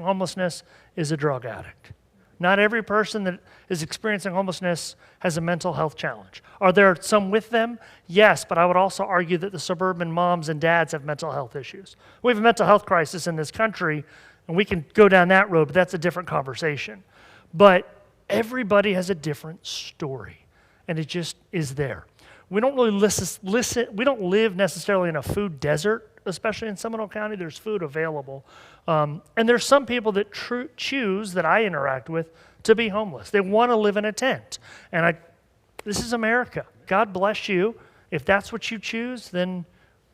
homelessness is a drug addict. Not every person that is experiencing homelessness has a mental health challenge. Are there some with them? Yes, but I would also argue that the suburban moms and dads have mental health issues. We have a mental health crisis in this country, and we can go down that road, but that's a different conversation. But everybody has a different story, and it just is there. We don't really listen. We don't live necessarily in a food desert, especially in Seminole County. There's food available. And there's some people that choose, that I interact with, to be homeless. They want to live in a tent. And this is America. God bless you. If that's what you choose, then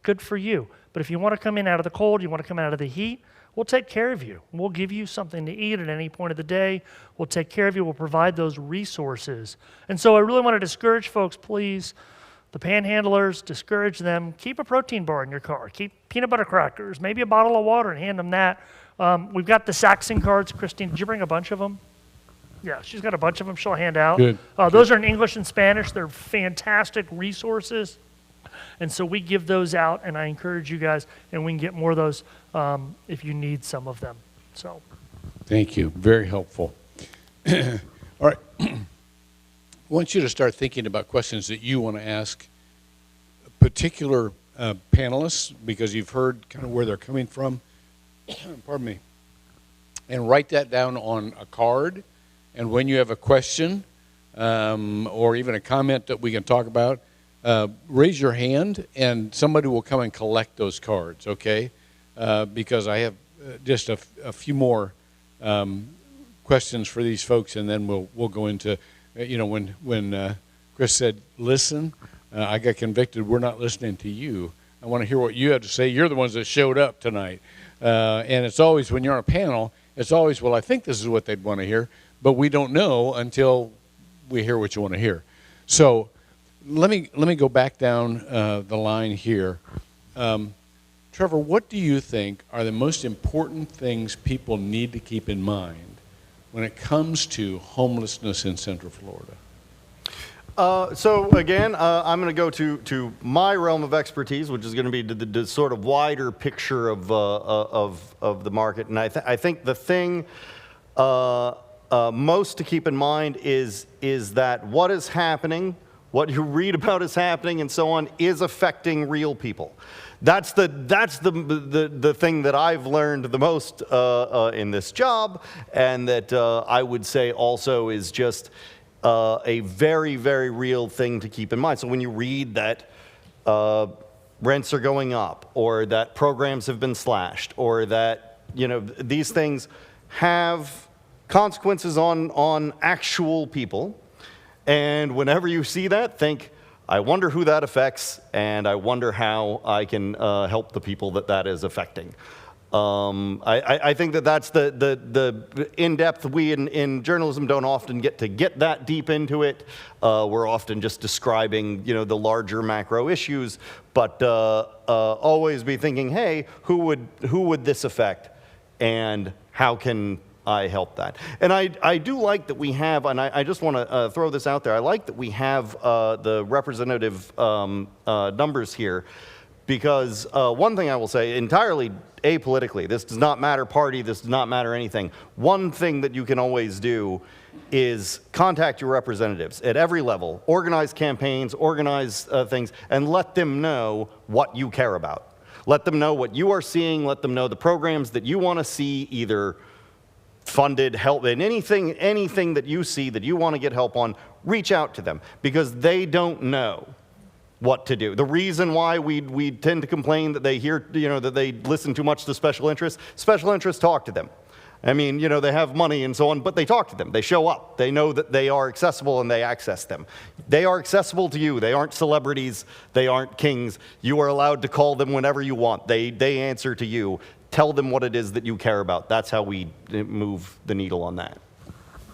good for you. But if you want to come in out of the cold, you want to come out of the heat, we'll take care of you. We'll give you something to eat at any point of the day. We'll take care of you. We'll provide those resources. And so I really want to discourage folks, please, the panhandlers, discourage them. Keep a protein bar in your car. Keep peanut butter crackers, maybe a bottle of water, and hand them that. We've got the Saxon cards. Christine, did you bring a bunch of them? Yeah, she's got a bunch of them she'll hand out. Good. Those are in English and Spanish. They're fantastic resources. And so we give those out, and I encourage you guys, and we can get more of those if you need some of them. So, thank you. Very helpful. All right. I want you to start thinking about questions that you want to ask particular panelists, because you've heard kind of where they're coming from. Pardon me. And write that down on a card. And when you have a question or even a comment that we can talk about, raise your hand and somebody will come and collect those cards, okay? Because I have just a few more questions for these folks, and then we'll go into, when Chris said, listen, I got convicted, we're not listening to you. I want to hear what you have to say. You're the ones that showed up tonight. And it's always, when you're on a panel, it's always, well, I think this is what they'd want to hear, but we don't know until we hear what you want to hear. So let me go back down the line here. Trevor, what do you think are the most important things people need to keep in mind when it comes to homelessness in Central Florida? So again, I'm going to go to my realm of expertise, which is going to be the sort of wider picture of the market. And I think the thing most to keep in mind is that what is happening, what you read about is happening, and so on, is affecting real people. That's the thing that I've learned the most in this job, and that I would say also is just a very, very real thing to keep in mind. So when you read that rents are going up, or that programs have been slashed, or that these things have consequences on actual people, and whenever you see that, think, I wonder who that affects, and I wonder how I can help the people that is affecting. I think that's the in-depth. We in journalism don't often get that deep into it. We're often just describing, the larger macro issues, but always be thinking, hey, who would this affect, and how can I help that? And I do like that we have, and I just want to throw this out there, I like that we have the representative numbers here, because one thing I will say, entirely apolitically, this does not matter party, this does not matter anything. One thing that you can always do is contact your representatives at every level, organize campaigns, organize things, and let them know what you care about. Let them know what you are seeing, let them know the programs that you want to see either funded, help, and anything that you see that you want to get help on, reach out to them, because they don't know what to do. The reason why we tend to complain that they hear, that they listen too much to special interests talk to them. I mean, they have money and so on, but they talk to them. They show up. They know that they are accessible and they access them. They are accessible to you. They aren't celebrities. They aren't kings. You are allowed to call them whenever you want. They answer to you. Tell them what it is that you care about. That's how we move the needle on that.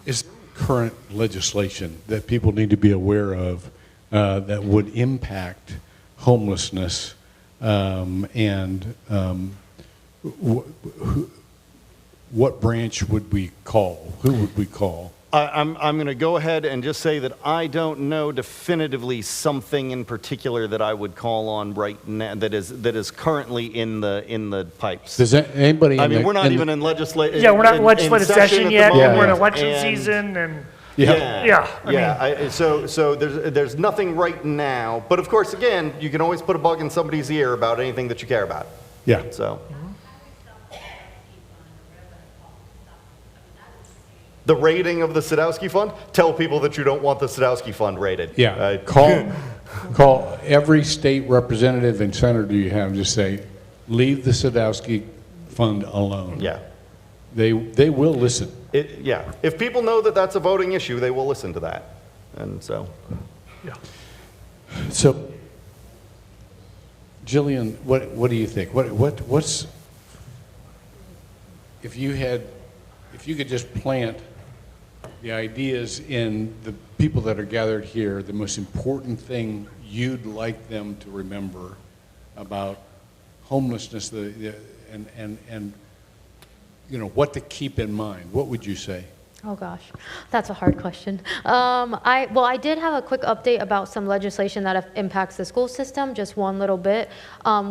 Is current legislation that people need to be aware of that would impact homelessness, and what branch would we call? Who would we call? I'm going to go ahead and just say that I don't know definitively something in particular that I would call on right now that is currently in the pipes. Does anybody? I mean, we're not even in legislative. Yeah, we're not in legislative session yet, and and we're in election season, and So there's nothing right now, but of course, again, you can always put a bug in somebody's ear about anything that you care about. Yeah. So. The rating of the Sadowski Fund? Tell people that you don't want the Sadowski Fund rated. Yeah. Call every state representative and senator you have. Just say, leave the Sadowski Fund alone. Yeah. They will listen. Yeah. If people know that that's a voting issue, they will listen to that. And so. yeah. So, Jillian, what do you think? What's if you could just plant the ideas in the people that are gathered here, the most important thing you'd like them to remember about homelessness, and you know, what to keep in mind, what would you say? Oh gosh, that's a hard question. I did have a quick update about some legislation that impacts the school system, just one little bit.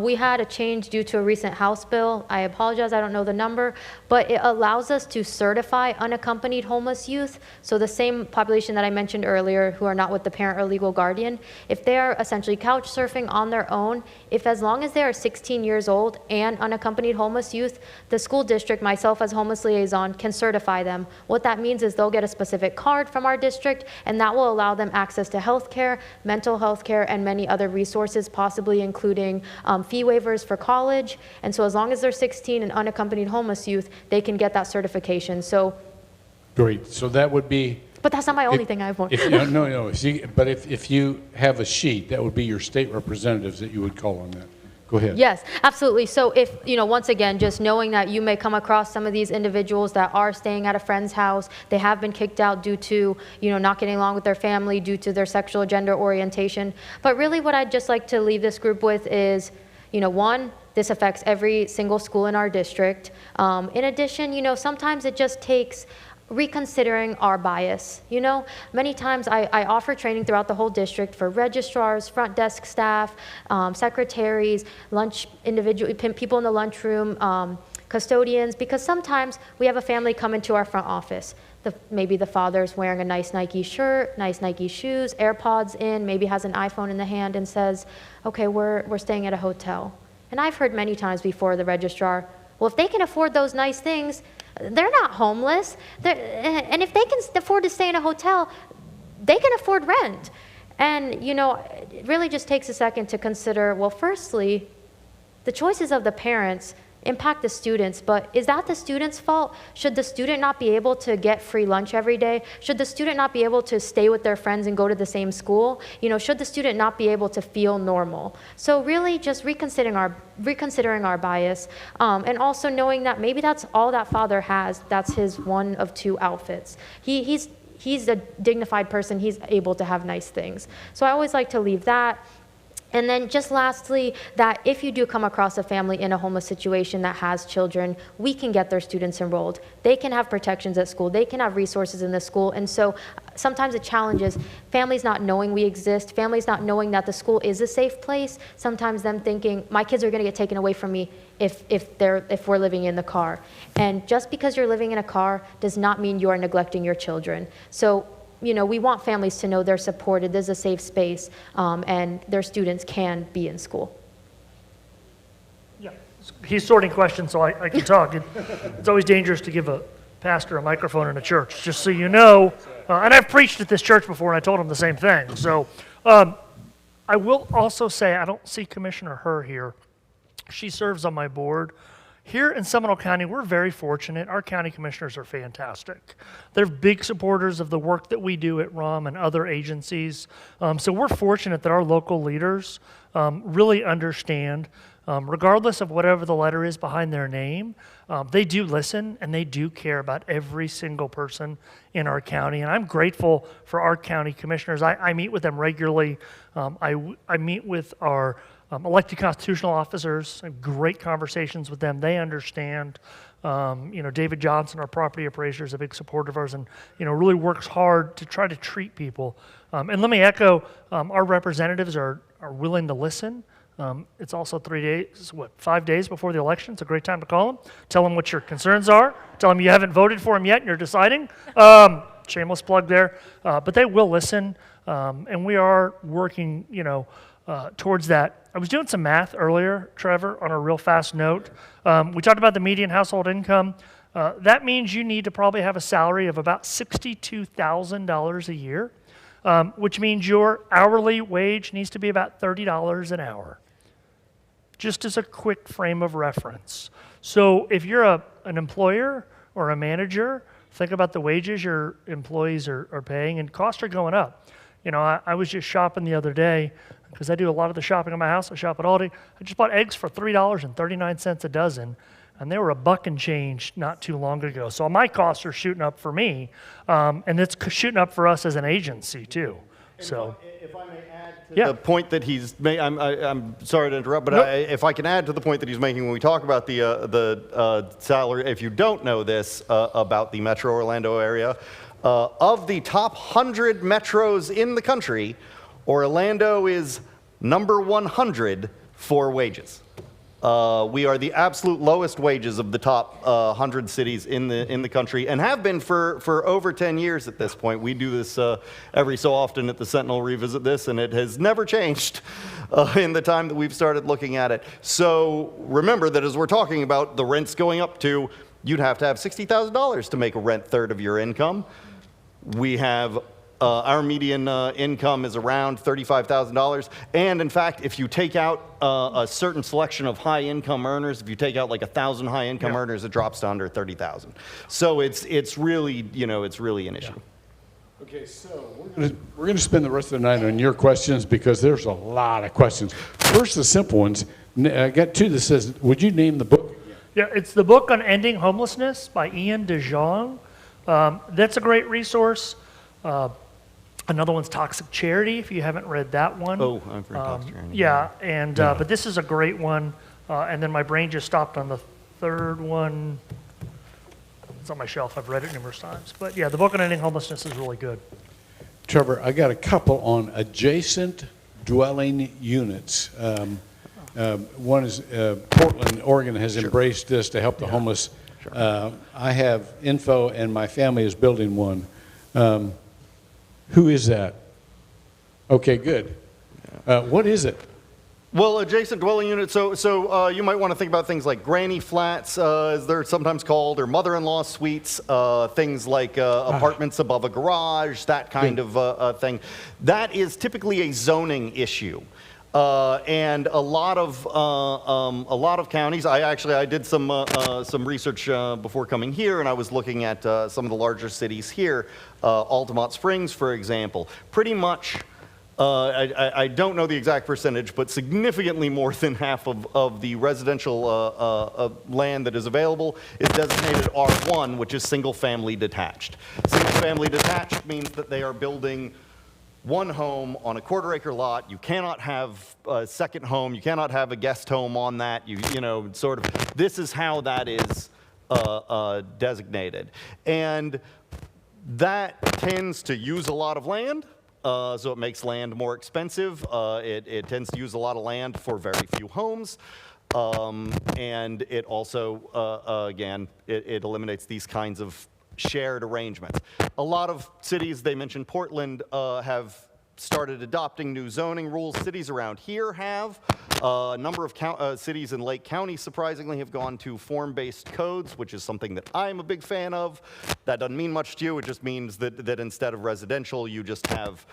We had a change due to a recent House bill. I apologize, I don't know the number, but it allows us to certify unaccompanied homeless youth. So the same population that I mentioned earlier who are not with the parent or legal guardian, if they are essentially couch surfing on their own, if as long as they are 16 years old and unaccompanied homeless youth, the school district, myself as homeless liaison, can certify them. What that means is they'll get a specific card from our district, and that will allow them access to health care, mental health care, and many other resources, possibly including fee waivers for college. And so as long as they're 16 and unaccompanied homeless youth, they can get that certification. So Great. So that would be. But that's not my only thing I have. No. See, but if you have a sheet, that would be your state representatives that you would call on that. Go ahead. Yes, absolutely. So if, once again, just knowing that you may come across some of these individuals that are staying at a friend's house, they have been kicked out due to, not getting along with their family, due to their sexual gender orientation. But really what I'd just like to leave this group with is, one, this affects every single school in our district. In addition, sometimes it just takes reconsidering our bias. Many times I offer training throughout the whole district for registrars, front desk staff, secretaries, people in the lunchroom, custodians, because sometimes we have a family come into our front office. Maybe the father's wearing a nice Nike shirt, nice Nike shoes, AirPods in, maybe has an iPhone in the hand and says, okay, we're staying at a hotel. And I've heard many times before the registrar, well, if they can afford those nice things, they're not homeless. And if they can afford to stay in a hotel, they can afford rent. And, it really just takes a second to consider, well, firstly, the choices of the parents impact the students, but is that the student's fault? Should the student not be able to get free lunch every day? Should the student not be able to stay with their friends and go to the same school? Should the student not be able to feel normal? So really just reconsidering our bias, and also knowing that maybe that's all that father has. That's his one of two outfits. He's a dignified person. He's able to have nice things. So I always like to leave that. And then just lastly, that if you do come across a family in a homeless situation that has children, we can get their students enrolled. They can have protections at school. They can have resources in the school. And so sometimes the challenge is families not knowing we exist, families not knowing that the school is a safe place, sometimes them thinking, my kids are going to get taken away from me if we're living in the car. And just because you're living in a car does not mean you are neglecting your children. So we want families to know they're supported, there's a safe space, and their students can be in school. Yeah, he's sorting questions, so I can talk. It's always dangerous to give a pastor a microphone in a church, just so you know. And I've preached at this church before, and I told him the same thing. So I will also say, I don't see Commissioner Herr here. She serves on my board. Here in Seminole County, we're very fortunate. Our county commissioners are fantastic. They're big supporters of the work that we do at RUM and other agencies. So we're fortunate that our local leaders really understand, regardless of whatever the letter is behind their name, they do listen and they do care about every single person in our county. And I'm grateful for our county commissioners. I meet with them regularly. I meet with our elected constitutional officers, have great conversations with them. They understand David Johnson, our property appraiser, is a big supporter of ours and, really works hard to try to treat people. And let me echo, our representatives are willing to listen. It's also 5 days before the election. It's a great time to call them. Tell them what your concerns are. Tell them you haven't voted for them yet and you're deciding. Shameless plug there. But they will listen. And we are working, towards that. I was doing some math earlier, Trevor, on a real fast note. We talked about the median household income. That means you need to probably have a salary of about $62,000 a year, which means your hourly wage needs to be about $30 an hour. Just as a quick frame of reference. So if you're an employer or a manager, think about the wages your employees are paying, and costs are going up. I was just shopping the other day, because I do a lot of the shopping in my house. I shop at Aldi. I just bought eggs for $3.39 a dozen, and they were $1 and change not too long ago. So my costs are shooting up for me, and it's shooting up for us as an agency too. So, if I may add to the point that he's made, I'm sorry to interrupt, but Nope. if I can add to the point that he's making when we talk about the salary, if you don't know this about the Metro Orlando area, of the top 100 metros in the country, Orlando is number 100 for wages. We are the absolute lowest wages of the top 100 cities in the country, and have been for over 10 years at this point. We do this every so often at the Sentinel, revisit this, and it has never changed in the time that we've started looking at it. So remember that as we're talking about the rents going up to, you'd have to have $60,000 to make a rent third of your income. We have our median income is around $35,000. And in fact, if you take out a certain selection of high income earners, if you take out like 1,000 high income earners, it drops to under 30,000. So it's really, it's really an issue. Okay, so we're going to spend the rest of the night on your questions because there's a lot of questions. First, the simple ones. I got two that says, would you name the book? Yeah, it's the book on ending homelessness by Ian DeJong. That's a great resource. Another one's Toxic Charity, if you haven't read that one. Oh, I've read Toxic Charity. Yeah, and but this is a great one. And then my brain just stopped on the third one. It's on my shelf. I've read it numerous times. But yeah, the book on ending homelessness is really good. Trevor, I got a couple on adjacent dwelling units. One is Portland, Oregon has embraced this to help the homeless. I have info, and my family is building one. Who is that? Okay, good. What is it? Well, adjacent dwelling unit, so you might want to think about things like granny flats, as they're sometimes called, or mother-in-law suites, things like apartments above a garage, that kind of thing. That is typically a zoning issue. And a lot of counties. I did some research before coming here, and I was looking at some of the larger cities here, Altamont Springs, for example. Pretty much, I don't know the exact percentage, but significantly more than half of the residential land that is available is designated R1, which is single-family detached. Single-family detached means that they are building one home on a quarter-acre lot. You cannot have a second home. You cannot have a guest home on that. Sort of, this is how that is designated. And that tends to use a lot of land, so it makes land more expensive. It tends to use a lot of land for very few homes. And it also, again, it eliminates these kinds of shared arrangements. A lot of cities, they mentioned Portland, have started adopting new zoning rules. Cities around here have. A number of cities in Lake County, surprisingly, have gone to form-based codes, which is something that I'm a big fan of. That doesn't mean much to you. It just means that instead of residential, you just have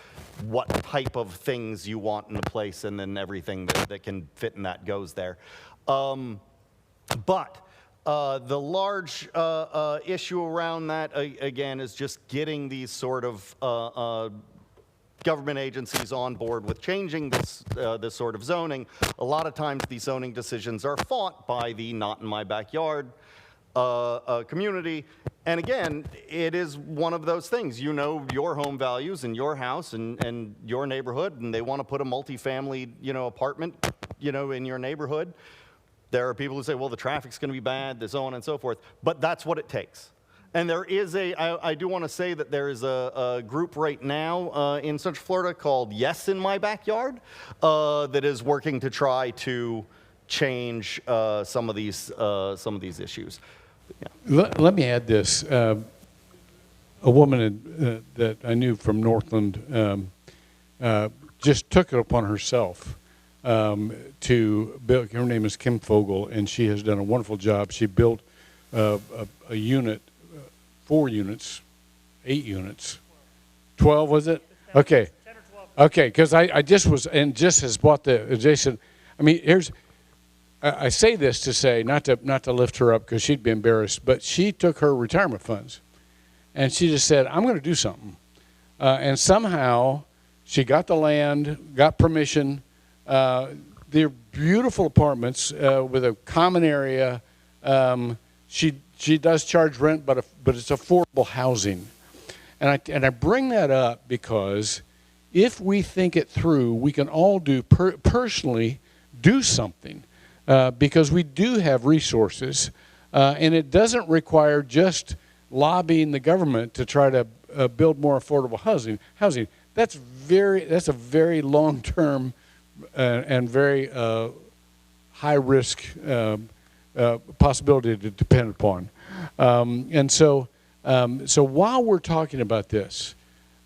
what type of things you want in a place, and then everything that can fit in that goes there. But the large issue around that, again, is just getting these sort of government agencies on board with changing this sort of zoning. A lot of times these zoning decisions are fought by the not in my backyard community. And again, it is one of those things. You know your home values and your house and your neighborhood, and they want to put a multifamily apartment in your neighborhood. There are people who say, well, the traffic's going to be bad, so on and so forth. But that's what it takes. And there is I do want to say that there is a group right now in Central Florida called Yes in My Backyard that is working to try to change some of these issues. Yeah. Let me add this. A woman that I knew from Northland just took it upon herself to build. Her name is Kim Fogel, and she has done a wonderful job. She built a unit, 4 units, 8 units, 12 was it? Okay, 10 or 12. okay, because I just was, and just has bought the adjacent. I mean, I say this to say, not to lift her up because she'd be embarrassed, but she took her retirement funds and she just said, I'm going to do something. And somehow she got the land, got permission. They're beautiful apartments with a common area. She does charge rent, but it's affordable housing. And I bring that up because if we think it through, we can all personally do something. Because we do have resources, and it doesn't require just lobbying the government to try to build more affordable housing. That's a very long-term and very high-risk possibility to depend upon. And so while we're talking about this,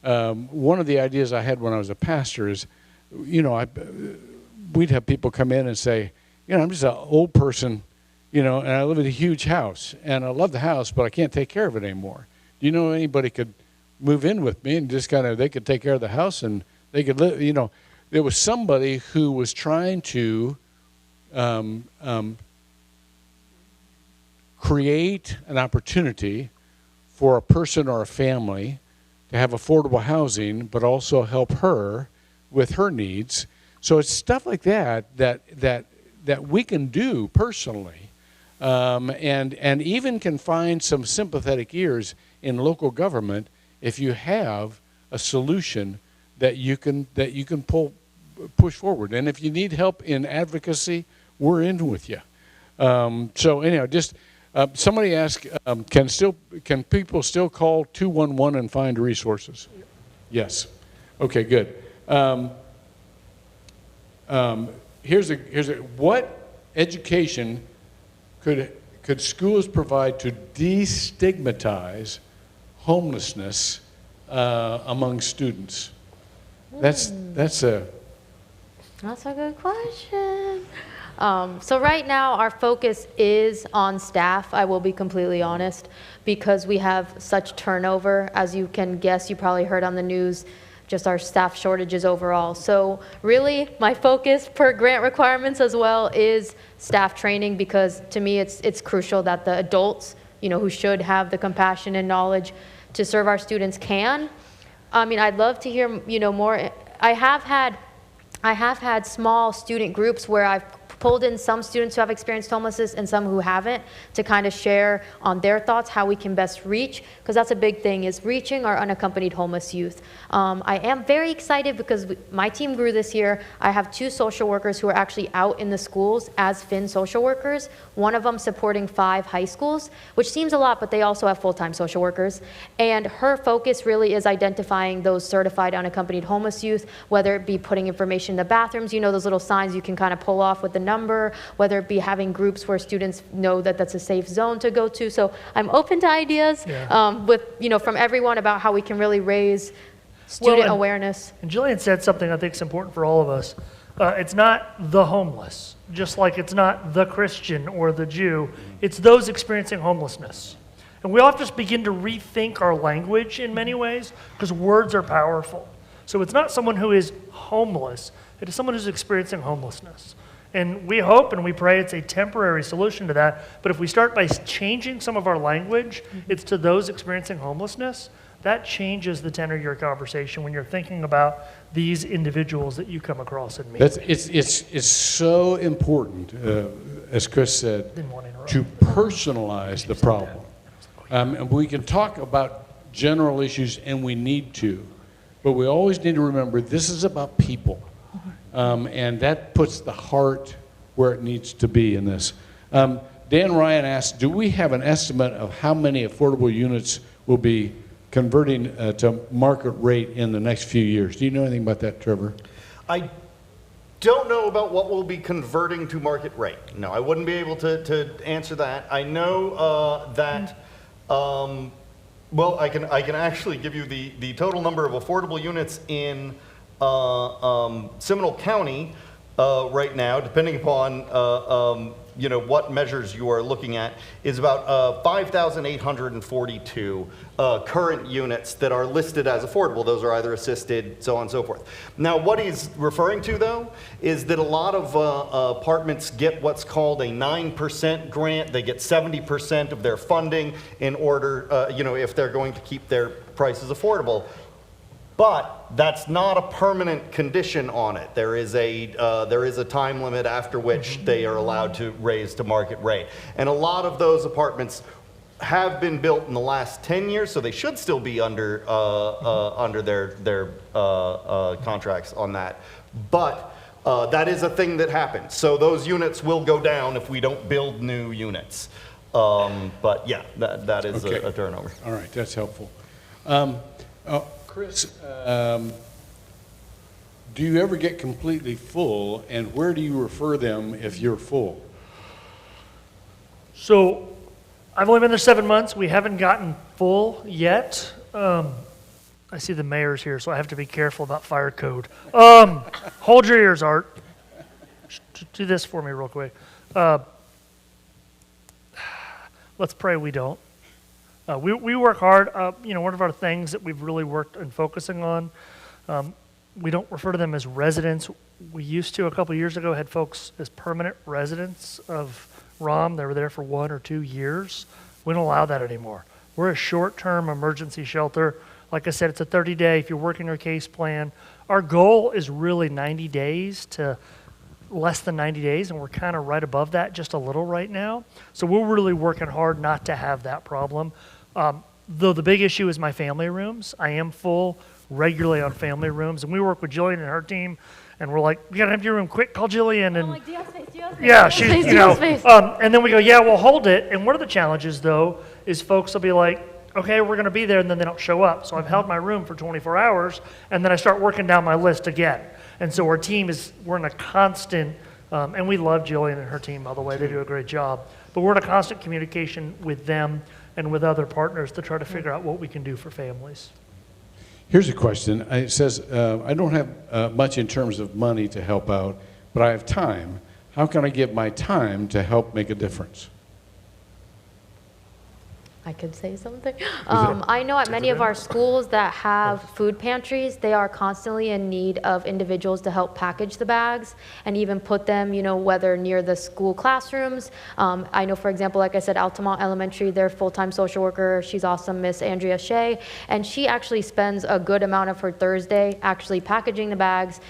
one of the ideas I had when I was a pastor is, we'd have people come in and say, I'm just an old person, and I live in a huge house, and I love the house, but I can't take care of it anymore. Do you know anybody could move in with me and just they could take care of the house and they could live, There was somebody who was trying to create an opportunity for a person or a family to have affordable housing, but also help her with her needs. So it's stuff like that we can do personally, and even can find some sympathetic ears in local government if you have a solution that you can push forward. And if you need help in advocacy, we're in with you. So anyhow, just somebody asked, can people still call 211 and find resources? Yes. Okay, good. What education could schools provide to destigmatize homelessness among students? That's a good question. So right now our focus is on staff, I will be completely honest, because we have such turnover. As you can guess, you probably heard on the news, just our staff shortages overall. So really my focus per grant requirements as well is staff training, because to me it's crucial that the adults, who should have the compassion and knowledge to serve our students can. I mean, I'd love to hear, more. I have had small student groups where I've pulled in some students who have experienced homelessness and some who haven't, to kind of share on their thoughts how we can best reach, because that's a big thing, is reaching our unaccompanied homeless youth. I am very excited because my team grew this year. I have 2 social workers who are actually out in the schools as Finn social workers, one of them supporting 5 high schools, which seems a lot, but they also have full-time social workers. And her focus really is identifying those certified unaccompanied homeless youth, whether it be putting information in the bathrooms, those little signs you can kind of pull off with the number, whether it be having groups where students know that that's a safe zone to go to. So I'm open to ideas from everyone about how we can really raise student awareness. And Jillian said something I think is important for all of us. It's not the homeless, just like it's not the Christian or the Jew. It's those experiencing homelessness. And we all have to begin to rethink our language in many ways, because words are powerful. So it's not someone who is homeless, it is someone who's experiencing homelessness. And we hope and we pray it's a temporary solution to that. But if we start by changing some of our language, it's to those experiencing homelessness, that changes the tenor of your conversation when you're thinking about these individuals that you come across and meet. It's so important, as Chris said, to personalize the problem. And we can talk about general issues, and we need to, but we always need to remember this is about people. And that puts the heart where it needs to be in this. Dan Ryan asked, do we have an estimate of how many affordable units will be converting to market rate in the next few years? Do you know anything about that, Trevor? I don't know about what we'll be converting to market rate. No, I wouldn't be able to answer that. I know that, well, I can actually give you the total number of affordable units in Seminole County right now, depending upon you know, what measures you are looking at, is about 5,842 current units that are listed as affordable. Those are either assisted, so on and so forth. Now, what he's referring to, though, is that a lot of apartments get what's called a 9% grant. They get 70% of their funding in order, you know, if they're going to keep their prices affordable. But that's not a permanent condition on it. There is a time limit after which they are allowed to raise to market rate. And a lot of those apartments have been built in the last 10 years, so they should still be under their contracts on that. But that is a thing that happens. So those units will go down if we don't build new units. But yeah, that is Okay. a turnover. All right, that's helpful. Chris, do you ever get completely full, and where do you refer them if you're full? So I've only been there 7 months. We haven't gotten full yet. I see the mayor's here, so I have to be careful about fire code. Hold your ears, Art. Do this for me real quick. Let's pray we don't. We work hard. You know, one of our things that we've really worked on focusing on, we don't refer to them as residents. We used to, a couple years ago, had folks as permanent residents of ROM. They were there for 1 or 2 years. We don't allow that anymore. We're a short-term emergency shelter. Like I said, it's a 30-day if you're working your case plan. Our goal is really 90 days to less than 90 days, and we're kind of right above that just a little right now. So we're really working hard not to have that problem. Though the big issue is my family rooms. I am full regularly on family rooms, and we work with Jillian and her team, and we're like, we got an empty room, quick, call Jillian. And like, do you have space? Do you have space? yeah, Do you have she's, space? you Do you know, have space? and then we go, yeah, we'll hold it. And one of the challenges, though, is folks will be like, okay, we're going to be there, and then they don't show up. So I've held my room for 24 hours, and then I start working down my list again. And so our team we're in a constant, and we love Jillian and her team, by the way, they do a great job. But we're in a constant communication with them and with other partners to try to figure out what we can do for families. Here's a question. It says, I don't have much in terms of money to help out, but I have time. How can I give my time to help make a difference? I could say something. I know at many of our schools that have food pantries, they are constantly in need of individuals to help package the bags and even put them, you know, whether near the school classrooms. I know, for example, like I said, Altamont Elementary, their full-time social worker, she's awesome, Miss Andrea Shea, and she actually spends a good amount of her Thursday actually packaging the bags,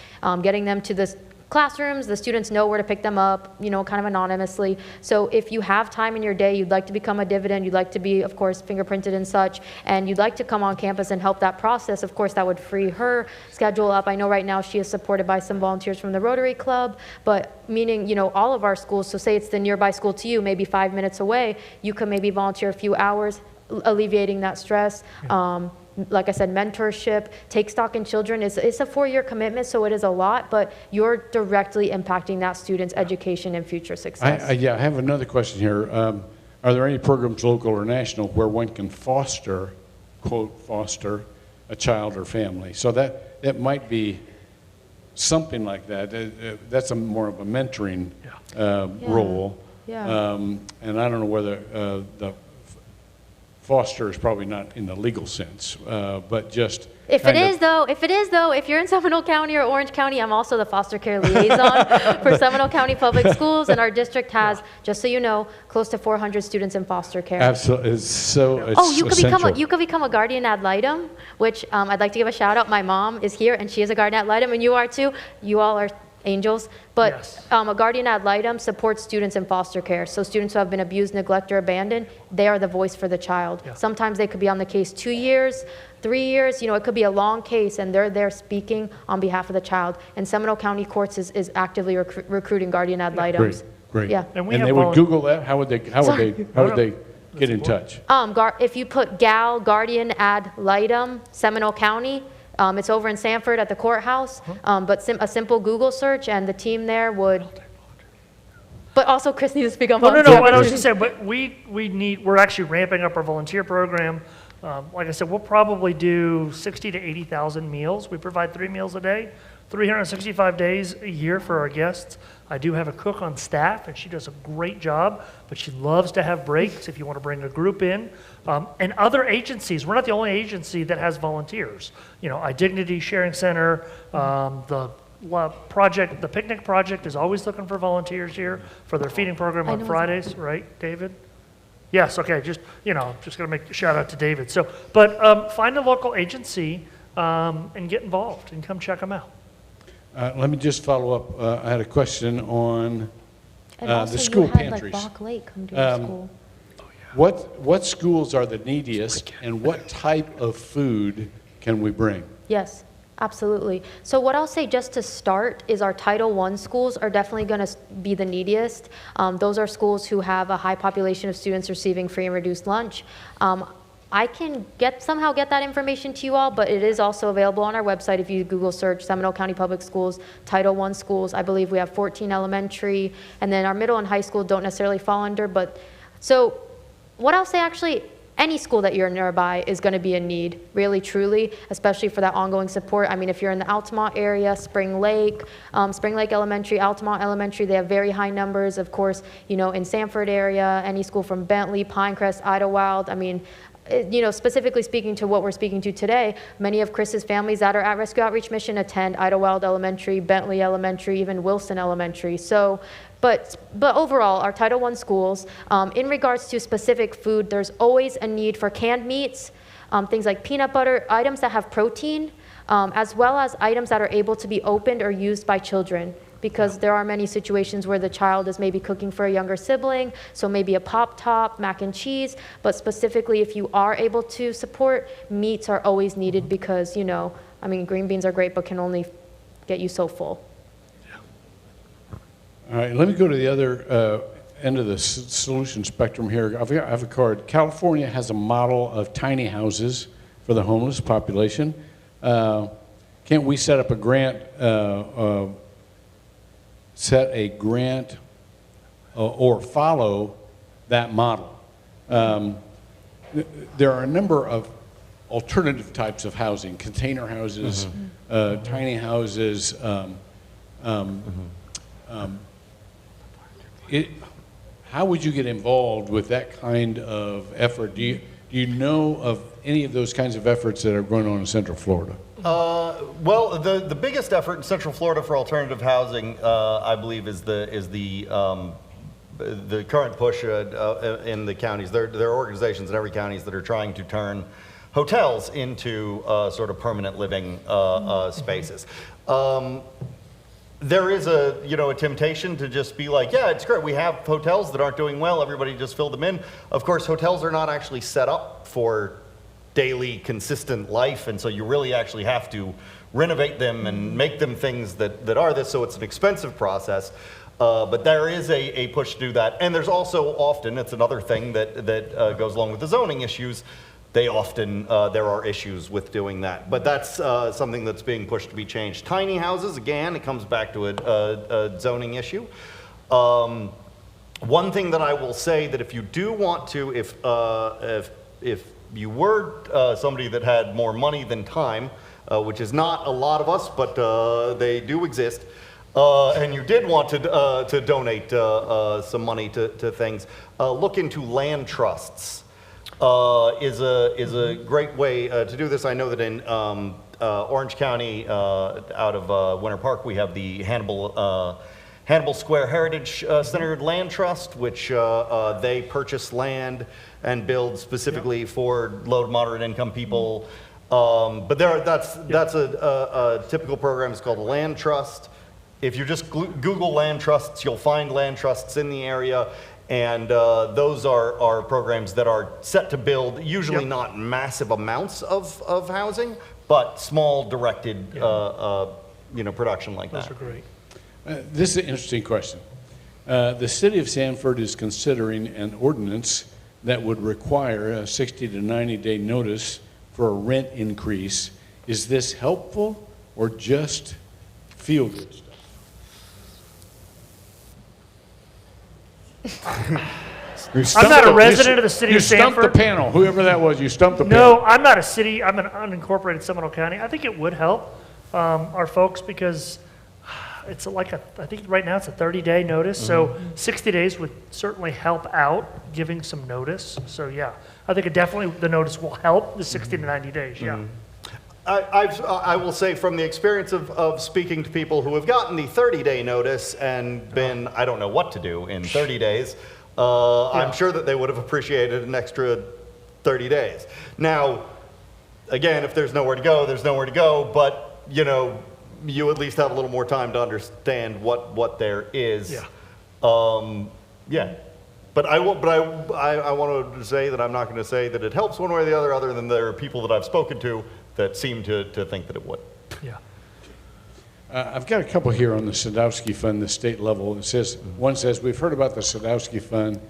getting them to the classrooms. The students know where to pick them up, you know, kind of anonymously. So if you have time in your day, you'd like to become a dividend, you'd like to be, of course, fingerprinted and such, and you'd like to come on campus and help that process, of course, that would free her schedule up. I know right now she is supported by some volunteers from the Rotary Club, but meaning, you know, all of our schools, so say it's the nearby school to you, maybe 5 minutes away, you could maybe volunteer a few hours, alleviating that stress. Like I said, mentorship, take stock in children. It's a 4-year commitment, so it is a lot, but you're directly impacting that student's education and future success. I have another question here. Are there any programs, local or national, where one can foster, quote, foster a child or family? So that might be something like that. That's more of a mentoring role. Yeah. And I don't know whether the foster is probably not in the legal sense, but just If it is though, if you're in Seminole County or Orange County, I'm also the foster care liaison for Seminole County Public Schools, and our district has, just so you know, close to 400 students in foster care. Absolutely, it's You could essential. become a guardian ad litem, which I'd like to give a shout out. My mom is here, and she is a guardian ad litem, and you are too. You all are angels, but Yes. a guardian ad litem supports students in foster care. So students who have been abused, neglected, or abandoned, they are the voice for the child. Yeah. Sometimes they could be on the case 2 years, 3 years, it could be a long case, and they're there speaking on behalf of the child. And Seminole County Courts is actively recruiting guardian ad litems. Great. Yeah. And we And have they would Google that? How would they get in touch? If you put guardian ad litem, Seminole County, it's over in Sanford at the courthouse, but a simple Google search and the team there would. But also, Chris needs to speak on No, volunteer. what I was just saying, but we're actually ramping up our volunteer program. Like I said, we'll probably do 60 to 80,000 meals. We provide 3 meals a day, 365 days a year for our guests. I do have a cook on staff, and she does a great job, but she loves to have breaks if you want to bring a group in. And other agencies, we're not the only agency that has volunteers. iDignity Sharing Center, the Picnic Project is always looking for volunteers here for their feeding program on Fridays, right, David? Yes, okay, just going to make a shout out to David. But find a local agency and get involved and come check them out. Let me just follow up. I had a question on And also, the school you had, pantries. like, Bach Lake come to your school. What schools are the neediest, and what type of food can we bring? Yes, absolutely. So what I'll say just to start is our Title I schools are definitely going to be the neediest. Those are schools who have a high population of students receiving free and reduced lunch. I can somehow get that information to you all, but it is also available on our website if you Google search Seminole County Public Schools, Title I schools. I believe we have 14 elementary, and then our middle and high school don't necessarily fall under, but so what I'll say actually, any school that you're nearby is going to be in need, really, truly, especially for that ongoing support. I mean, if you're in the Altamont area, Spring Lake Elementary, Altamont Elementary, they have very high numbers. Of course, in Sanford area, any school from Bentley, Pinecrest, Idlewild. I mean, specifically speaking to what we're speaking to today, many of Chris's families that are at Rescue Outreach Mission attend Idlewild Elementary, Bentley Elementary, even Wilson Elementary. So, but overall, our Title I schools, in regards to specific food, there's always a need for canned meats, things like peanut butter, items that have protein, as well as items that are able to be opened or used by children. Because there are many situations where the child is maybe cooking for a younger sibling, so maybe a Pop-Top, mac and cheese, but specifically if you are able to support, meats are always needed because, green beans are great but can only get you so full. All right, let me go to the other end of the solution spectrum here. I have a card. California has a model of tiny houses for the homeless population. Can't we set up a grant or follow that model? There are a number of alternative types of housing, container houses, tiny houses. How would you get involved with that kind of effort? Do you know of any of those kinds of efforts that are going on in Central Florida? Well, the biggest effort in Central Florida for alternative housing, I believe, is the current push in the counties. There are organizations in every county that are trying to turn hotels into sort of permanent living spaces. There is a temptation to just be like, yeah, it's great. We have hotels that aren't doing well. Everybody just fill them in. Of course, hotels are not actually set up for daily, consistent life, and so you really actually have to renovate them and make them things that are this. So it's an expensive process. But there is a push to do that. And there's also often, it's another thing that goes along with the zoning issues, there are issues with doing that. But that's something that's being pushed to be changed. Tiny houses, again, it comes back to a zoning issue. One thing that I will say that if you do want to, if you were somebody that had more money than time, which is not a lot of us, but they do exist, and you did want to donate some money to things, look into land trusts. Is a great way to do this. I know that in Orange County, out of Winter Park, we have the Hannibal Square Heritage Center Land Trust, which they purchase land and build specifically for low to moderate income people. But that's a typical program. It's called a land trust. If you just Google land trusts, you'll find land trusts in the area, and those are programs that are set to build, usually not massive amounts of housing, but small directed production like that. Those are great. This is an interesting question. The city of Sanford is considering an ordinance that would require a 60 to 90-day notice for a rent increase. Is this helpful or just feel-good stuff? I'm not a resident of the city of Sanford. You stumped Sanford. the panel, whoever that was, you stumped the panel. No, I'm not a city. I'm an unincorporated Seminole County. I think it would help our folks because it's I think right now it's a 30-day notice. So 60 days would certainly help out giving some notice. So yeah, I think the notice will help the 60 to 90 days. Yeah. I will say from the experience of speaking to people who have gotten the 30-day notice and been, I don't know what to do in 30 days, I'm sure that they would have appreciated an extra 30 days. Now, again, if there's nowhere to go, there's nowhere to go, but, you at least have a little more time to understand what there is. Yeah. But I wanted to say that I'm not going to say that it helps one way or the other than there are people that I've spoken to that seem to think that it would. Yeah. I've got a couple here on the Sadowski Fund, the state level. It says, one says, we've heard about the Sadowski Fund.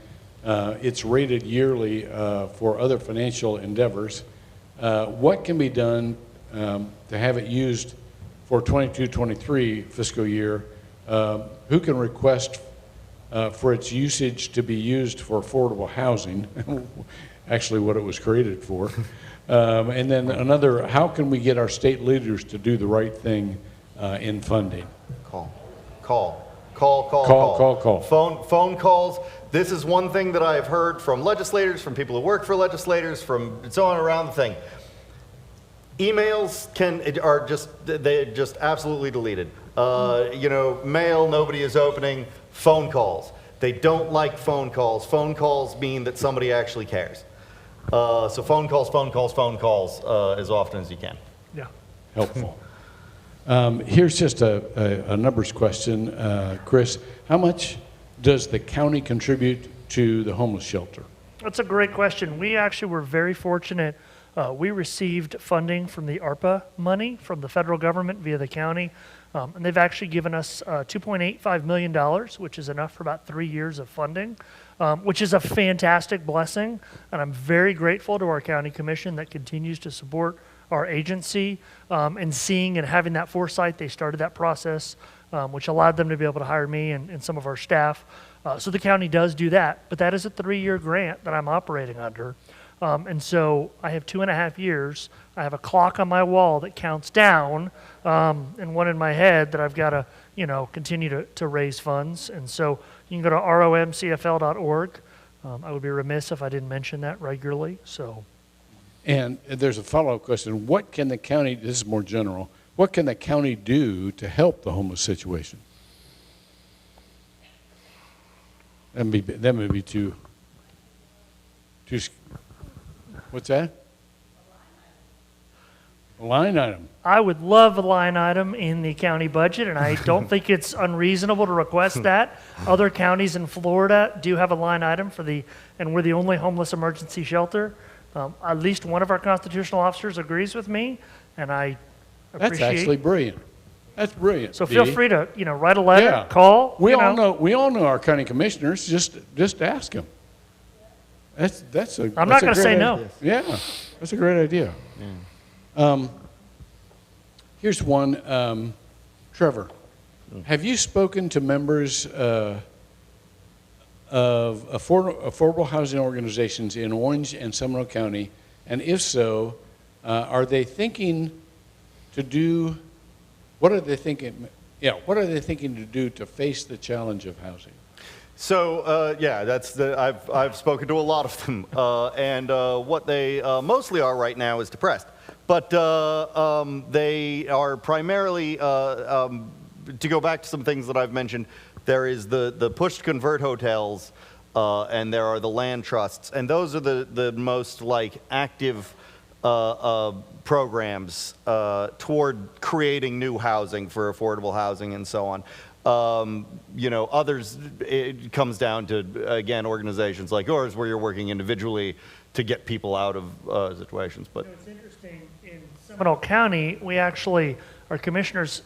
It's rated yearly for other financial endeavors. What can be done to have it used for 22-23 fiscal year? Who can request for its usage to be used for affordable housing? Actually what it was created for. And then another, how can we get our state leaders to do the right thing in funding? Call. Phone calls. This is one thing that I've heard from legislators, from people who work for legislators, from so on around the thing. Emails they're just absolutely deleted. Mail, nobody is opening. Phone calls. They don't like phone calls. Phone calls mean that somebody actually cares. So phone calls as often as you can. Yeah. Helpful. Here's just a numbers question. Chris, how much does the county contribute to the homeless shelter? That's a great question. We actually were very fortunate. We received funding from the ARPA money from the federal government via the county. And they've actually given us $2.85 million, which is enough for about 3 years of funding, which is a fantastic blessing. And I'm very grateful to our county commission that continues to support our agency and seeing and having that foresight. They started that process, which allowed them to be able to hire me and some of our staff. So the county does do that, but that is a 3-year grant that I'm operating under. And so I have 2.5 years. I have a clock on my wall that counts down, and one in my head that I've got to, continue to raise funds. And so you can go to romcfl.org. I would be remiss if I didn't mention that regularly. So. And there's a follow-up question. What can the county, this is more general, what can the county do to help the homeless situation? That may be too, what's that? A line item. I would love a line item in the county budget, and I don't think it's unreasonable to request that. Other counties in Florida do have a line item and we're the only homeless emergency shelter. At least one of our constitutional officers agrees with me, and I appreciate. That's actually brilliant. That's brilliant. So feel free to, write a letter, call. We all know our county commissioners. Just ask them. I'm not going to say no. Yeah, that's a great idea. Yeah. Here's one, Trevor. Have you spoken to members of affordable housing organizations in Orange and Seminole County? And if so, are they thinking to do? What are they thinking? Yeah, what are they thinking to do to face the challenge of housing? So I've spoken to a lot of them, and what they mostly are right now is depressed. But they are primarily, to go back to some things that I've mentioned, there is the push to convert hotels, and there are the land trusts, and those are the most active programs toward creating new housing for affordable housing and so on. You know, others, it comes down to, again, organizations like yours where you're working individually to get people out of situations. But you know, it's interesting, in Seminole County, we actually, our commissioners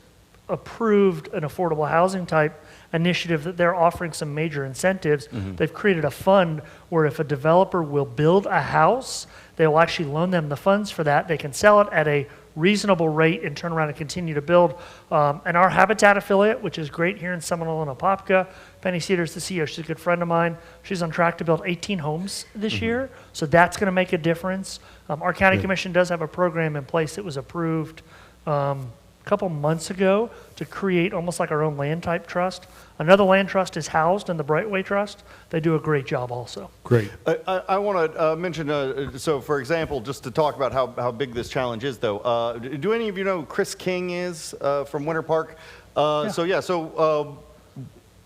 approved an affordable housing type initiative that they're offering some major incentives. They've created a fund where if a developer will build a house, they will actually loan them the funds for that. They can sell it at a reasonable rate and turn around and continue to build. And our Habitat affiliate, which is great here in Seminole and Apopka, Penny Cedars, the CEO, she's a good friend of mine. She's on track to build 18 homes this year, so that's going to make a difference. Our county commission does have a program in place that was approved a couple months ago to create almost like our own land type trust. Another land trust is housed in the Brightway Trust. They do a great job also. Great. I want to mention, so for example, just to talk about how big this challenge is, though, do any of you know who Chris King is from Winter Park? So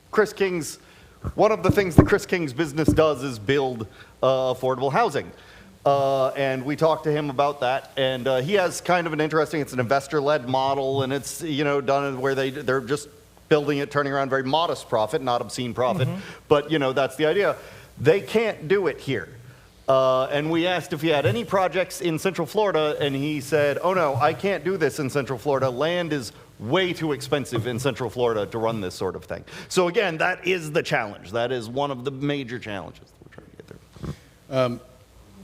Chris King's, one of the things that Chris King's business does is build affordable housing. And we talked to him about that, and he has kind of an interesting, it's an investor-led model, and it's, you know, done where they're just building it, turning around very modest profit, not obscene profit, but, you know, that's the idea. They can't do it here. And we asked if he had any projects in Central Florida, and he said, oh no, I can't do this in Central Florida. Land is way too expensive in Central Florida to run this sort of thing. So again, that is the challenge. That is one of the major challenges that we're trying to get through.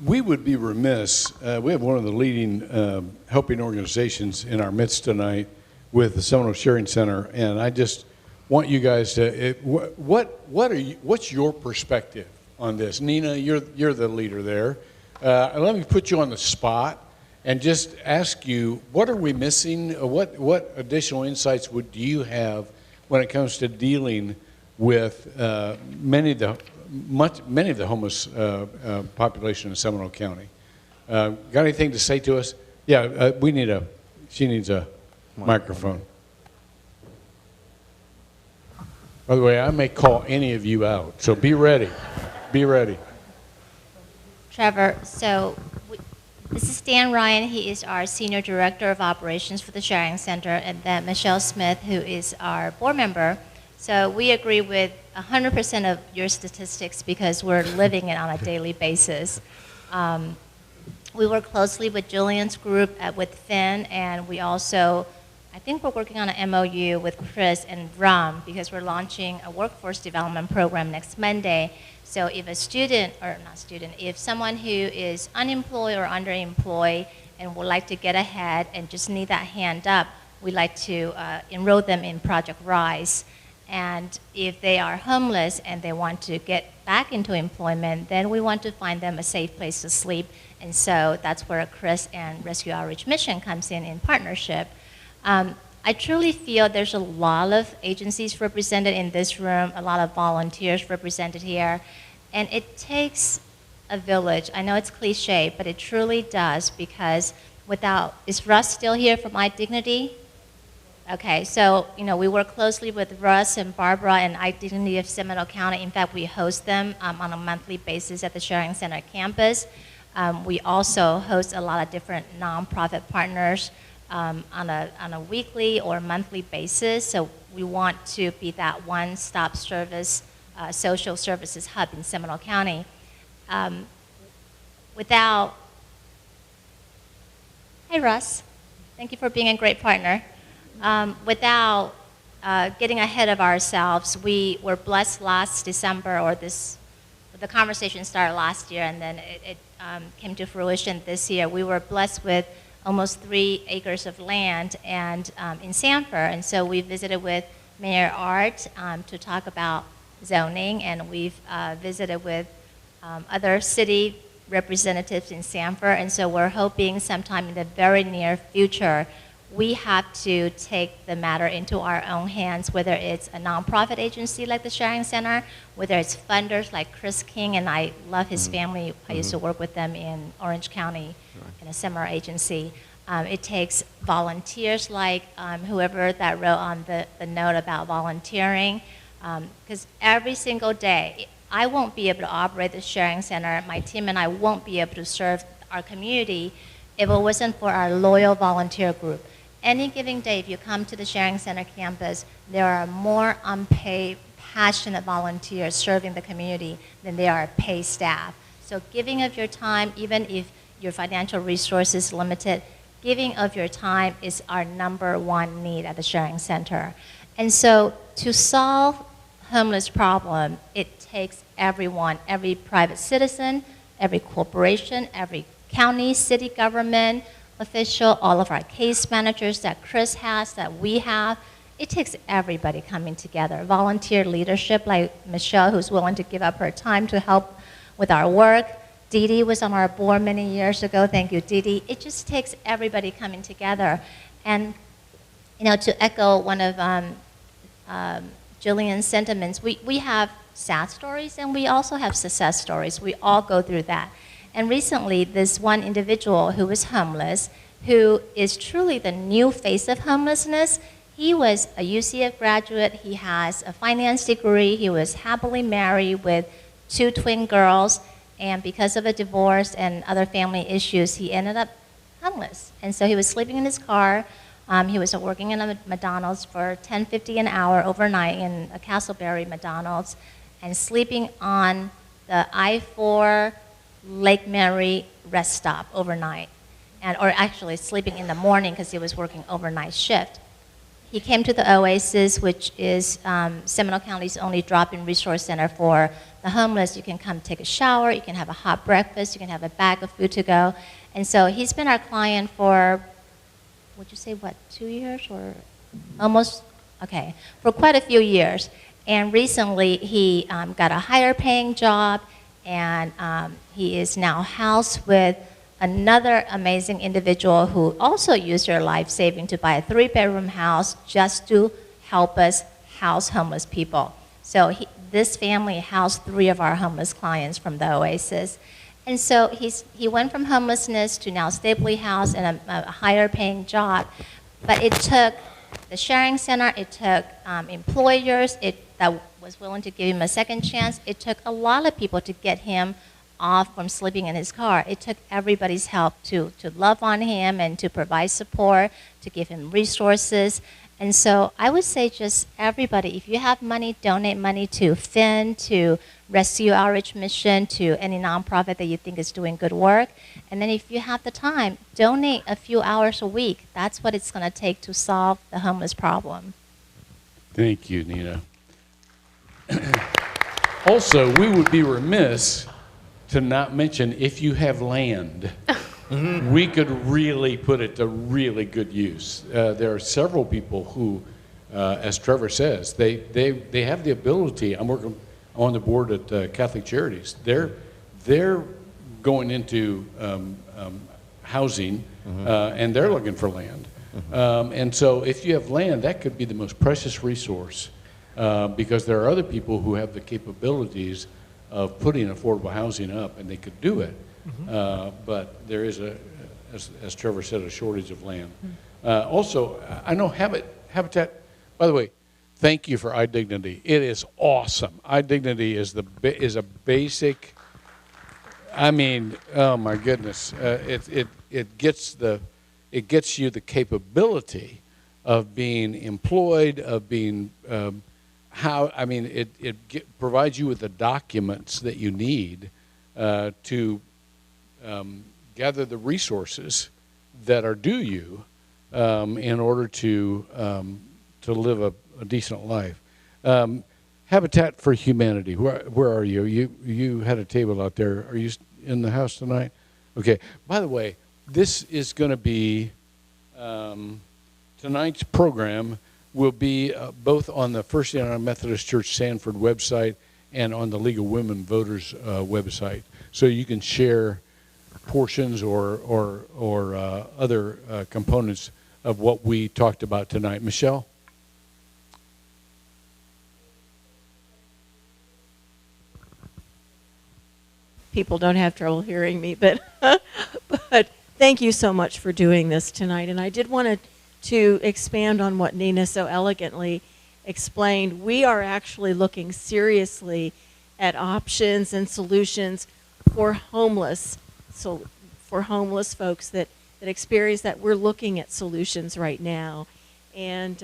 We would be remiss, we have one of the leading helping organizations in our midst tonight with the Seminole Sharing Center, and I just want you guys to, what's your perspective on this? Nina, you're the leader there. Let me put you on the spot and just ask you, what are we missing? What additional insights do you have when it comes to dealing with many of the homeless population in Seminole County? Got anything to say to us? Yeah, she needs a microphone. By the way, I may call any of you out, so be ready. Be ready. Trevor, so this is Dan Ryan. He is our Senior Director of Operations for the Sharing Center, and then Michelle Smith, who is our board member. So we agree with 100% of your statistics because we're living it on a daily basis. We work closely with Jillian's group with Finn, and we also, I think we're working on an MOU with Chris and Ram because we're launching a workforce development program next Monday. So if a student, or not student, if someone who is unemployed or underemployed and would like to get ahead and just need that hand up, we'd like to enroll them in Project Rise. And if they are homeless and they want to get back into employment, then we want to find them a safe place to sleep. And so that's where Chris and Rescue Outreach Mission comes in partnership. I truly feel there's a lot of agencies represented in this room, a lot of volunteers represented here, and it takes a village. I know it's cliche, but it truly does, because is Russ still here for My Dignity? Okay, so, you know, we work closely with Russ and Barbara and iDignity of Seminole County. In fact, we host them on a monthly basis at the Sharing Center campus. We also host a lot of different nonprofit partners on a weekly or monthly basis. So we want to be that one-stop service, social services hub in Seminole County. Hey Russ, thank you for being a great partner. Without getting ahead of ourselves, we were blessed last December, the conversation started last year and then it came to fruition this year. We were blessed with almost 3 acres of land and in Sanford, and so we visited with Mayor Art to talk about zoning, and we've visited with other city representatives in Sanford, and so we're hoping sometime in the very near future we have to take the matter into our own hands, whether it's a nonprofit agency like the Sharing Center, whether it's funders like Chris King, and I love his family. I used to work with them in Orange County in a similar agency. It takes volunteers like whoever that wrote on the note about volunteering, because every single day, I won't be able to operate the Sharing Center, my team and I won't be able to serve our community if it wasn't for our loyal volunteer group. Any given day, if you come to the Sharing Center campus, there are more unpaid, passionate volunteers serving the community than there are paid staff. So giving of your time, even if your financial resources is limited, giving of your time is our #1 need at the Sharing Center. And so to solve homeless problem, it takes everyone, every private citizen, every corporation, every county, city government official, all of our case managers that Chris has, that we have. It takes everybody coming together. Volunteer leadership like Michelle, who's willing to give up her time to help with our work. Dee Dee was on our board many years ago. Thank you, Dee Dee. It just takes everybody coming together. And you know, to echo one of Jillian's sentiments, we have sad stories and we also have success stories. We all go through that. And recently, this one individual who was homeless, who is truly the new face of homelessness, he was a UCF graduate, he has a finance degree, he was happily married with 2 twin girls, and because of a divorce and other family issues, he ended up homeless. And so he was sleeping in his car. He was working in a McDonald's for $10.50 an hour overnight in a Castleberry McDonald's, and sleeping on the I-4 Lake Mary rest stop overnight, or actually sleeping in the morning because he was working overnight shift. He came to the Oasis, which is Seminole County's only drop-in resource center for the homeless. You can come take a shower, you can have a hot breakfast, you can have a bag of food to go. And so he's been our client for, would you say, what, 2 years or almost? Okay, for quite a few years. And recently he got a higher paying job, and he is now housed with another amazing individual who also used their life saving to buy a 3-bedroom house just to help us house homeless people. So this family housed 3 of our homeless clients from the Oasis. And so he went from homelessness to now stably housed in a higher paying job. But it took the Sharing Center, it took employers that was willing to give him a second chance. It took a lot of people to get him off from sleeping in his car. It took everybody's help to love on him and to provide support, to give him resources. And so I would say just everybody, if you have money, donate money to FIN, to Rescue Outreach Mission, to any nonprofit that you think is doing good work. And then if you have the time, donate a few hours a week. That's what it's going to take to solve the homeless problem. Thank you, Nina. Also, we would be remiss to not mention if you have land. We could really put it to really good use. There are several people who, as Trevor says, they have the ability. I'm on the board at Catholic Charities. They're going into housing, and they're looking for land. And so if you have land, that could be the most precious resource, because there are other people who have the capabilities of putting affordable housing up, and they could do it. But there is, as Trevor said, a shortage of land. Also, I know Habitat, by the way, thank you for iDignity. It is awesome. iDignity is a basic, I mean, oh my goodness. It gets you the capability of being employed, of being, it provides you with the documents that you need to gather the resources that are due you in order to live a decent life. Habitat for Humanity, where are you? You had a table out there. Are you in the house tonight? Okay. By the way, this is going to be, tonight's program will be both on the First United Methodist Church Sanford website and on the League of Women Voters website. So you can share portions or other components of what we talked about tonight. Michelle? People don't have trouble hearing me, but thank you so much for doing this tonight. And I did want to expand on what Nina so elegantly explained. We are actually looking seriously at options and solutions for homeless folks that that experience that. We're looking at solutions right now. And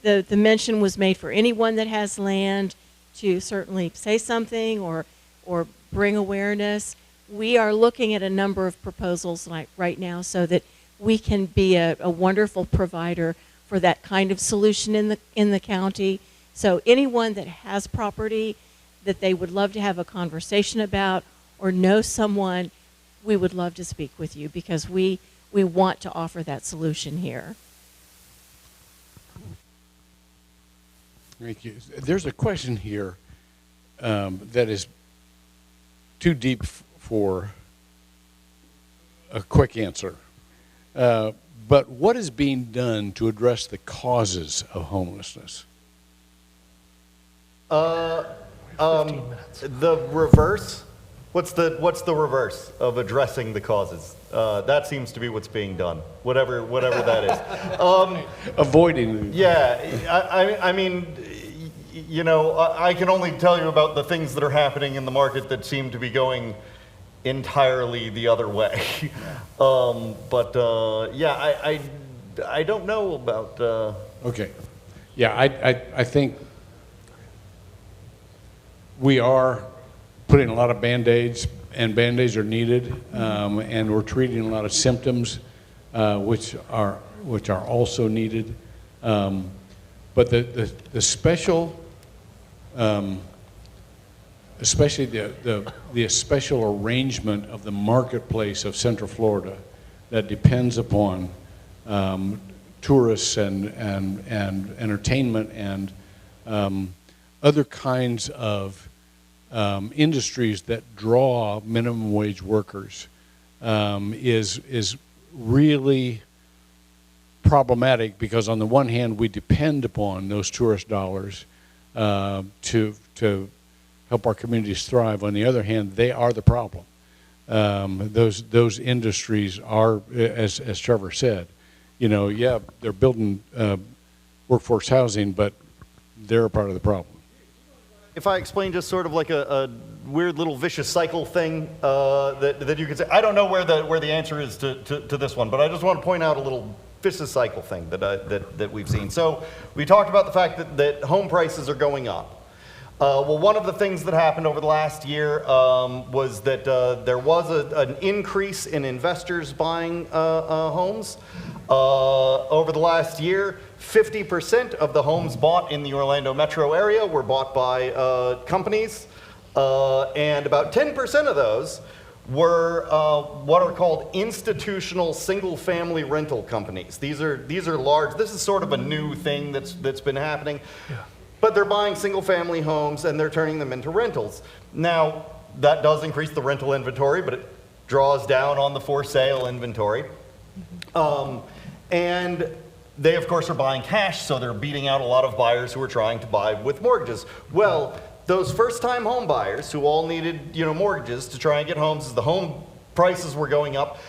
the mention was made for anyone that has land to certainly say something or bring awareness. We are looking at a number of proposals right now so that we can be a wonderful provider for that kind of solution in the county. So anyone that has property that they would love to have a conversation about or know someone, we would love to speak with you because we want to offer that solution here. Thank you. There's a question here that is too deep for a quick answer. But what is being done to address the causes of homelessness? 15 minutes. The reverse. What's the reverse of addressing the causes? That seems to be what's being done. Whatever that is. Avoiding. Yeah, I mean, you know, I can only tell you about the things that are happening in the market that seem to be going entirely the other way. Yeah, I don't know about. Okay. Yeah, I think we are putting a lot of Band-Aids, and Band-Aids are needed, and we're treating a lot of symptoms, which are also needed. But the special, especially the special arrangement of the marketplace of Central Florida that depends upon tourists and entertainment and other kinds of industries that draw minimum wage workers is really problematic, because on the one hand we depend upon those tourist dollars to help our communities thrive. On the other hand, they are the problem. Those industries are, as Trevor said, you know, yeah, they're building workforce housing, but they're a part of the problem. If I explain just sort of like a weird little vicious cycle thing that you could say, I don't know where the answer is to this one, but I just want to point out a little vicious cycle thing that we've seen. So we talked about the fact that home prices are going up. Well, one of the things that happened over the last year was that there was an increase in investors buying homes. Over the last year, 50% of the homes bought in the Orlando metro area were bought by companies, and about 10% of those were what are called institutional single-family rental companies. These are large. This is sort of a new thing that's been happening. Yeah. But they're buying single-family homes and they're turning them into rentals. Now, that does increase the rental inventory, but it draws down on the for-sale inventory. And they, of course, are buying cash, so they're beating out a lot of buyers who are trying to buy with mortgages. Well, those first-time home buyers who all needed, mortgages to try and get homes as the home prices were going up,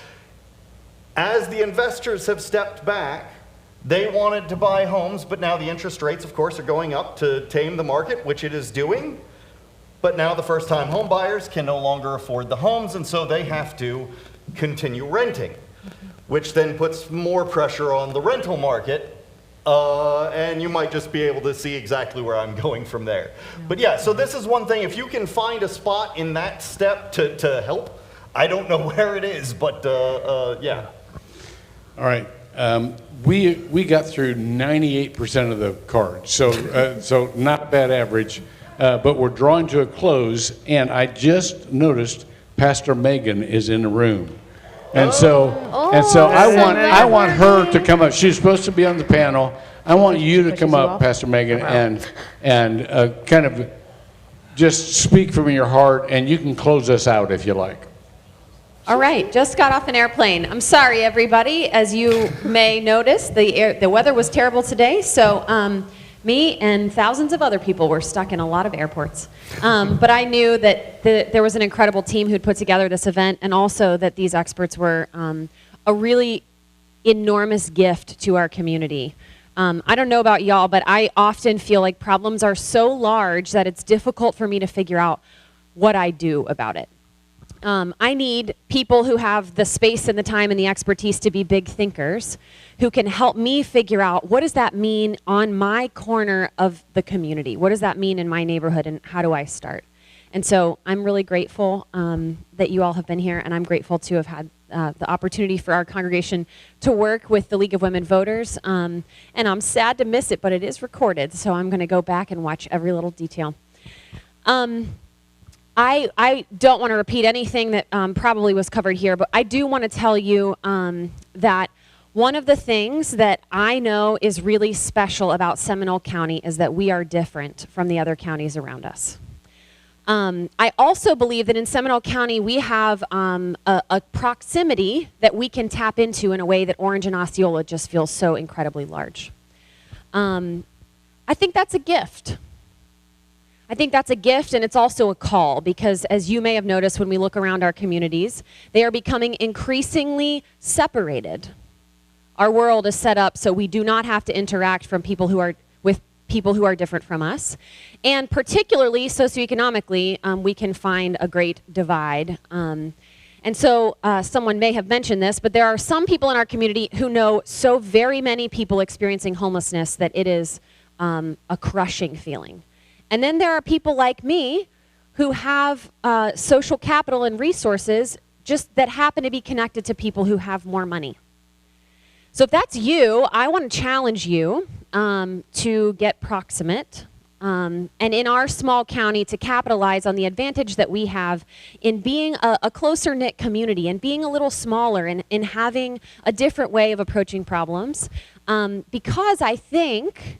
as the investors have stepped back, they wanted to buy homes, but now the interest rates, of course, are going up to tame the market, which it is doing. But now the first-time home buyers can no longer afford the homes, and so they have to continue renting, which then puts more pressure on the rental market. And you might just be able to see exactly where I'm going from there. But yeah, so this is one thing. If you can find a spot in that step to help, I don't know where it is, but yeah. All right. We got through 98% of the cards, so not a bad average, but we're drawing to a close, and I just noticed Pastor Megan is in the room. And so I want her to come up. She's supposed to be on the panel. I want you to come up, Pastor Megan, and kind of just speak from your heart, and you can close us out if you like. All right, just got off an airplane. I'm sorry, everybody. As you may notice, the weather was terrible today, so me and thousands of other people were stuck in a lot of airports. But I knew that there was an incredible team who'd put together this event, and also that these experts were a really enormous gift to our community. I don't know about y'all, but I often feel like problems are so large that it's difficult for me to figure out what I do about it. I need people who have the space and the time and the expertise to be big thinkers, who can help me figure out what does that mean on my corner of the community? What does that mean in my neighborhood, and how do I start? And so I'm really grateful that you all have been here, and I'm grateful to have had the opportunity for our congregation to work with the League of Women Voters. And I'm sad to miss it, but it is recorded, so I'm going to go back and watch every little detail. I don't want to repeat anything that probably was covered here, but I do want to tell you that one of the things that I know is really special about Seminole County is that we are different from the other counties around us. I also believe that in Seminole County we have a proximity that we can tap into in a way that Orange and Osceola just feels so incredibly large. I think that's a gift. I think that's a gift, and it's also a call, because as you may have noticed when we look around our communities, they are becoming increasingly separated. Our world is set up so we do not have to interact with people who are different from us. And particularly socioeconomically, we can find a great divide. And so someone may have mentioned this, but there are some people in our community who know so very many people experiencing homelessness that it is a crushing feeling. And then there are people like me who have social capital and resources just that happen to be connected to people who have more money. So if that's you, I want to challenge you to get proximate, and in our small county to capitalize on the advantage that we have in being a closer knit community and being a little smaller and in having a different way of approaching problems, because I think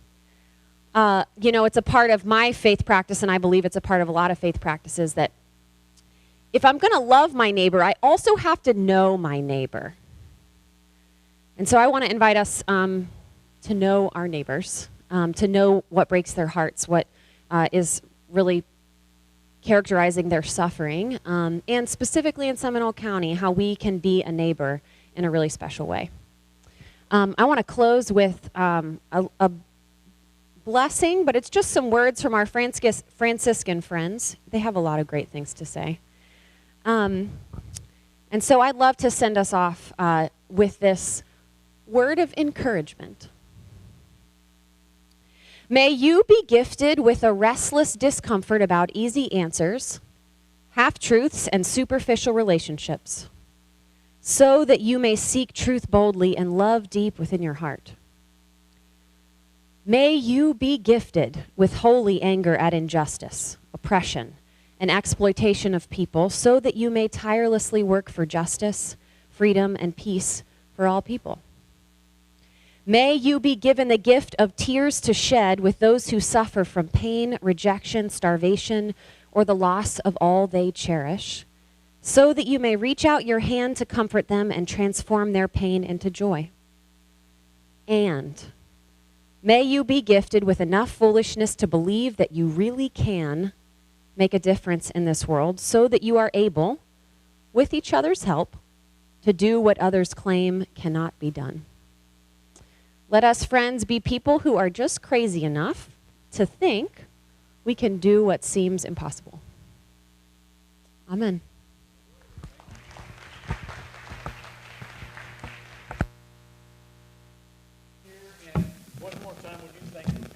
it's a part of my faith practice, and I believe it's a part of a lot of faith practices, that if I'm going to love my neighbor, I also have to know my neighbor. And so I want to invite us to know our neighbors, to know what breaks their hearts, what is really characterizing their suffering, and specifically in Seminole County, how we can be a neighbor in a really special way. I want to close with a blessing, but it's just some words from our Franciscan friends. They have a lot of great things to say. And so I'd love to send us off with this word of encouragement. May you be gifted with a restless discomfort about easy answers, half-truths, and superficial relationships, so that you may seek truth boldly and love deep within your heart. May you be gifted with holy anger at injustice, oppression, and exploitation of people, so that you may tirelessly work for justice, freedom, and peace for all people. May you be given the gift of tears to shed with those who suffer from pain, rejection, starvation, or the loss of all they cherish, so that you may reach out your hand to comfort them and transform their pain into joy. And may you be gifted with enough foolishness to believe that you really can make a difference in this world, so that you are able, with each other's help, to do what others claim cannot be done. Let us, friends, be people who are just crazy enough to think we can do what seems impossible. Amen. One more time, would you thank